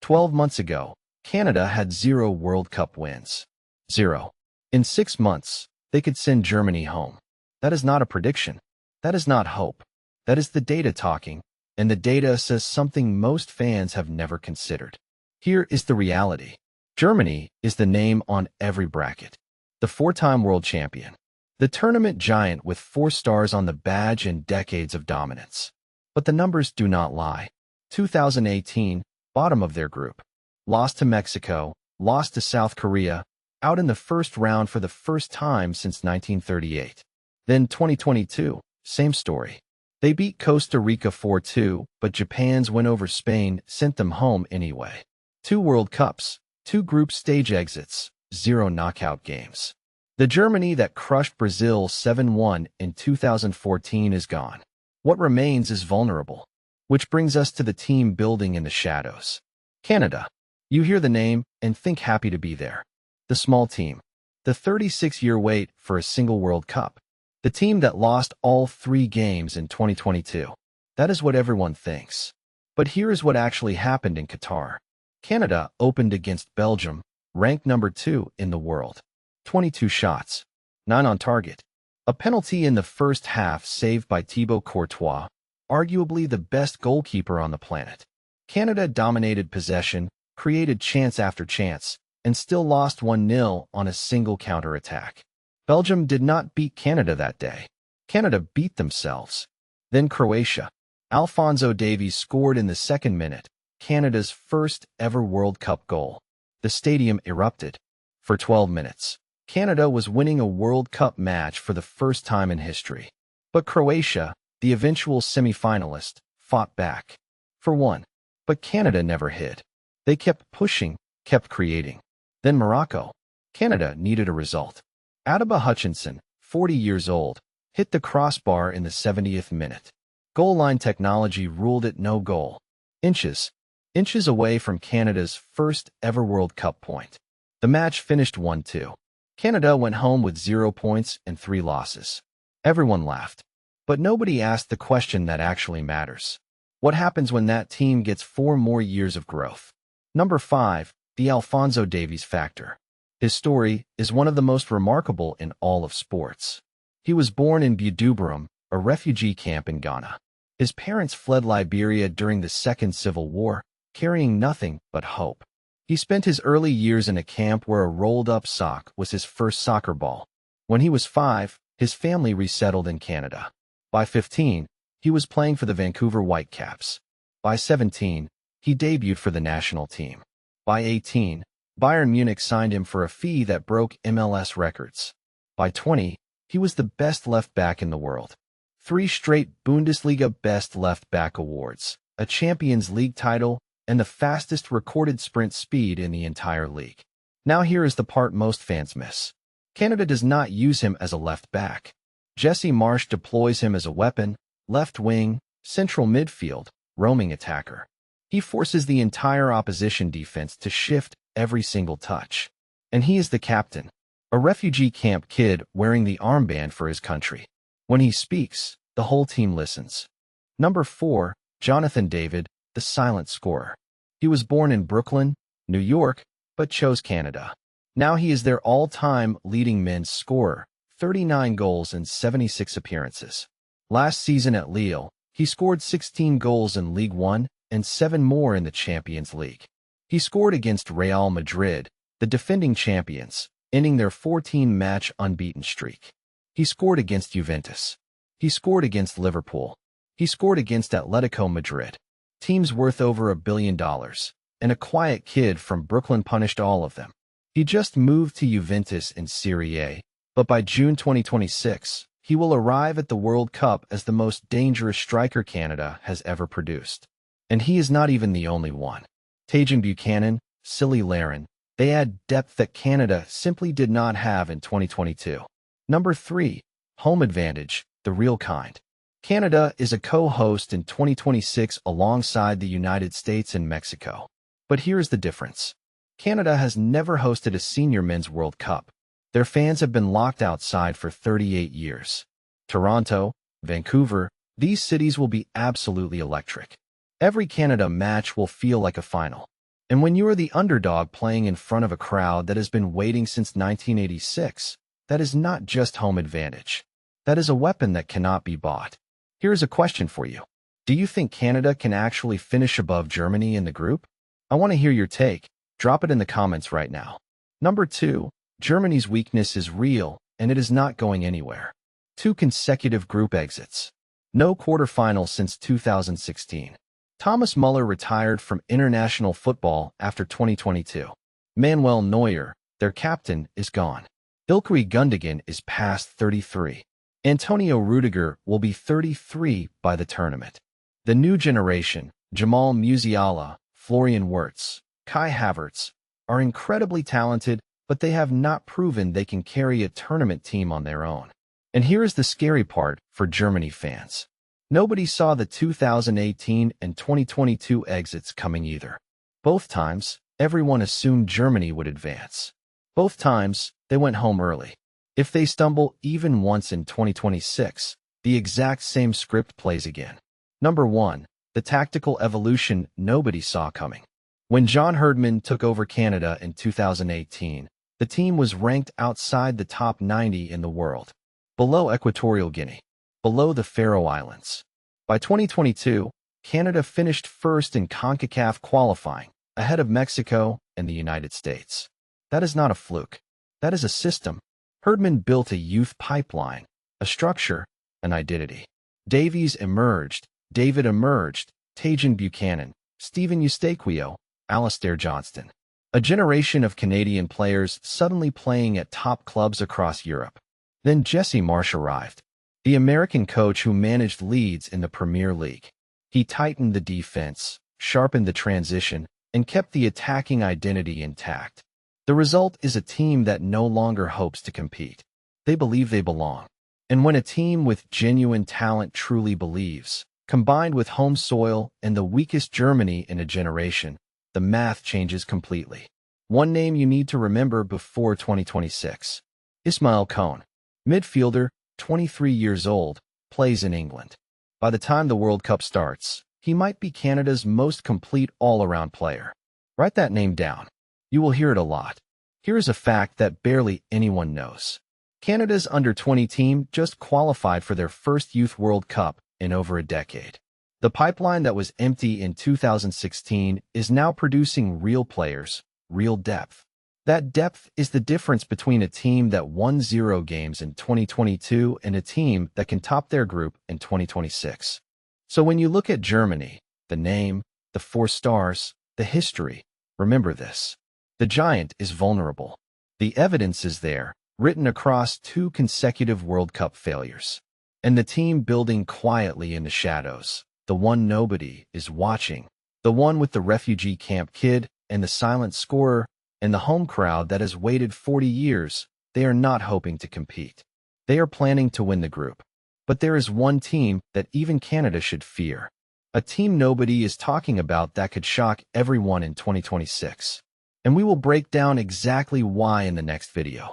12 months ago, Canada had 0 World Cup wins. 0. In 6 months, they could send Germany home. That is not a prediction. That is not hope. That is the data talking, and the data says something most fans have never considered. Here is the reality. Germany is the name on every bracket. The 4-time world champion. The tournament giant with 4 stars on the badge and decades of dominance. But the numbers do not lie. 2018, bottom of their group. Lost to Mexico, lost to South Korea, out in the first round for the first time since 1938. Then 2022, same story. They beat Costa Rica 4-2, but Japan's win over Spain sent them home anyway. 2 World Cups, 2 group stage exits, 0 knockout games. The Germany that crushed Brazil 7-1 in 2014 is gone. What remains is vulnerable. Which brings us to the team building in the shadows. Canada. You hear the name and think happy to be there. The small team. The 36-year wait for a single World Cup. The team that lost all 3 games in 2022. That is what everyone thinks. But here is what actually happened in Qatar. Canada opened against Belgium, ranked number 2 in the world. 22 shots, 9 on target. A penalty in the first half saved by Thibaut Courtois, arguably the best goalkeeper on the planet. Canada dominated possession, created chance after chance, and still lost 1-0 on a single counterattack. Belgium did not beat Canada that day. Canada beat themselves. Then Croatia. Alphonso Davies scored in the 2nd minute, Canada's first ever World Cup goal. The stadium erupted. For 12 minutes, Canada was winning a World Cup match for the first time in history. But Croatia, the eventual semi-finalist, fought back. For 1. But Canada never hid. They kept pushing, kept creating. Then Morocco. Canada needed a result. Adiba Hutchinson, 40 years old, hit the crossbar in the 70th minute. Goal line technology ruled it no goal. Inches away from Canada's first ever World Cup point. The match finished 1-2. Canada went home with 0 points and 3 losses. Everyone laughed. But nobody asked the question that actually matters. What happens when that team gets 4 more years of growth? Number 5, the Alphonso Davies factor. His story is one of the most remarkable in all of sports. He was born in Buduburum, a refugee camp in Ghana. His parents fled Liberia during the Second Civil War, carrying nothing but hope. He spent his early years in a camp where a rolled-up sock was his first soccer ball. When he was 5, his family resettled in Canada. By 15, he was playing for the Vancouver Whitecaps. By 17, he debuted for the national team. By 18, Bayern Munich signed him for a fee that broke MLS records. By 20, he was the best left back in the world. 3 straight Bundesliga Best Left Back awards, a Champions League title, and the fastest recorded sprint speed in the entire league. Now here is the part most fans miss. Canada does not use him as a left back. Jesse Marsch deploys him as a weapon, left wing, central midfield, roaming attacker. He forces the entire opposition defense to shift every single touch. And he is the captain, a refugee camp kid wearing the armband for his country. When he speaks, the whole team listens. Number 4, Jonathan David, the silent scorer. He was born in Brooklyn, New York, but chose Canada. Now he is their all-time leading men's scorer, 39 goals in 76 appearances. Last season at Lille, he scored 16 goals in Ligue 1 and 7 more in the Champions League. He scored against Real Madrid, the defending champions, ending their 14-match unbeaten streak. He scored against Juventus. He scored against Liverpool. He scored against Atletico Madrid. Teams worth over $1 billion, and a quiet kid from Brooklyn punished all of them. He just moved to Juventus in Serie A, but by June 2026, he will arrive at the World Cup as the most dangerous striker Canada has ever produced. And he is not even the only one. Tajon Buchanan, Silly Larin, they add depth that Canada simply did not have in 2022. Number 3, home advantage, the real kind. Canada is a co-host in 2026 alongside the United States and Mexico. But here's the difference. Canada has never hosted a senior men's World Cup. Their fans have been locked outside for 38 years. Toronto, Vancouver, these cities will be absolutely electric. Every Canada match will feel like a final. And when you are the underdog playing in front of a crowd that has been waiting since 1986, that is not just home advantage. That is a weapon that cannot be bought. Here is a question for you. Do you think Canada can actually finish above Germany in the group? I want to hear your take. Drop it in the comments right now. Number 2. Germany's weakness is real, and it is not going anywhere. 2 consecutive group exits. No quarterfinal since 2016. Thomas Muller retired from international football after 2022. Manuel Neuer, their captain, is gone. Ilkay Gundogan is past 33. Antonio Rudiger will be 33 by the tournament. The new generation, Jamal Musiala, Florian Wirtz, Kai Havertz, are incredibly talented, but they have not proven they can carry a tournament team on their own. And here is the scary part for Germany fans. Nobody saw the 2018 and 2022 exits coming either. Both times, everyone assumed Germany would advance. Both times, they went home early. If they stumble even once in 2026, the exact same script plays again. Number 1. The tactical evolution nobody saw coming. When John Herdman took over Canada in 2018, the team was ranked outside the top 90 in the world, below Equatorial Guinea, below the Faroe Islands. By 2022, Canada finished first in CONCACAF qualifying, ahead of Mexico and the United States. That is not a fluke. That is a system. Herdman built a youth pipeline, a structure, an identity. Davies emerged, David emerged, Tajon Buchanan, Stephen Eustaquio, Alistair Johnston. A generation of Canadian players suddenly playing at top clubs across Europe. Then Jesse Marsch arrived, the American coach who managed Leeds in the Premier League. He tightened the defense, sharpened the transition, and kept the attacking identity intact. The result is a team that no longer hopes to compete. They believe they belong. And when a team with genuine talent truly believes, combined with home soil and the weakest Germany in a generation, the math changes completely. One name you need to remember before 2026. Ismail Koné. Midfielder, 23 years old, plays in England. By the time the World Cup starts, he might be Canada's most complete all-around player. Write that name down. You will hear it a lot. Here is a fact that barely anyone knows. Canada's under-20 team just qualified for their first Youth World Cup in over a decade. The pipeline that was empty in 2016 is now producing real players, real depth. That depth is the difference between a team that won 0 games in 2022 and a team that can top their group in 2026. So when you look at Germany, the name, the 4 stars, the history, remember this. The giant is vulnerable. The evidence is there, written across 2 consecutive World Cup failures. And the team building quietly in the shadows, the one nobody is watching, the one with the refugee camp kid and the silent scorer, and the home crowd that has waited 40 years, they are not hoping to compete. They are planning to win the group. But there is one team that even Canada should fear. A team nobody is talking about that could shock everyone in 2026. And we will break down exactly why in the next video.